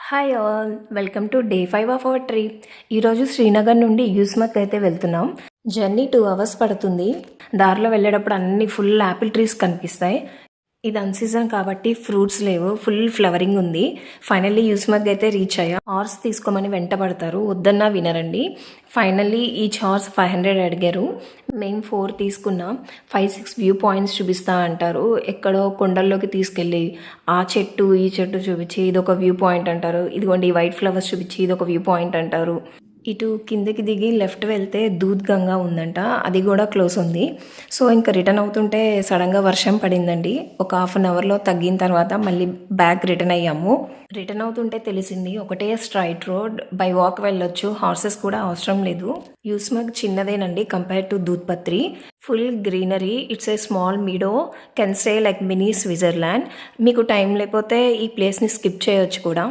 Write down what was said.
Hi all, welcome to day 5 of our trip. ఈరోజు శ్రీనగర్ నుండి యూస్మక్ అయితే వెళ్తున్నాం. జర్నీ 2 అవర్స్ పడుతుంది. దారిలో వెళ్ళేటప్పుడు అన్ని ఫుల్ యాపిల్ ట్రీస్ కనిపిస్తాయి. ఇది అన్సీజన్ కాబట్టి ఫ్రూట్స్ లేవు, ఫుల్ ఫ్లవరింగ్ ఉంది. ఫైనల్లీ యూస్మగ్ అయితే రీచ్ అయ్యా. హార్స్ తీసుకోమని వెంటబడతారు, వద్దన్నా వినరండి. ఫైనల్లీ ఈచ్ హార్స్ 500 అడిగారు. మేము 4 తీసుకున్నాం. 5-6 వ్యూ పాయింట్స్ చూపిస్తా అంటారు. ఎక్కడో కొండల్లోకి తీసుకెళ్ళి ఆ చెట్టు ఈ చెట్టు చూపించి ఇదొక వ్యూ పాయింట్ అంటారు. ఇదిగోండి వైట్ ఫ్లవర్స్ చూపించి ఇదొక వ్యూ పాయింట్ అంటారు. ఇటు కిందకి దిగి లెఫ్ట్ వెళ్తే దూద్ గంగా ఉందంట, అది కూడా క్లోజ్ ఉంది. సో ఇంకా రిటర్న్ అవుతుంటే సడన్గా వర్షం పడిందండి. ఒక హాఫ్ అన్ అవర్లో తగ్గిన తర్వాత మళ్ళీ బ్యాక్ రిటర్న్ అయ్యాము. రిటర్న్ అవుతుంటే తెలిసింది ఒకటే స్ట్రైట్ రోడ్, బై వాక్ వెళ్ళొచ్చు, హార్సెస్ కూడా అవసరం లేదు. యూస్మగ్ చిన్నదేనండి compare to Doodhpathri. Full greenery, it's a small meadow, can say like mini Switzerland. మీకు టైం లేకపోతే ఈ ప్లేస్ని స్కిప్ చేయొచ్చు కూడా.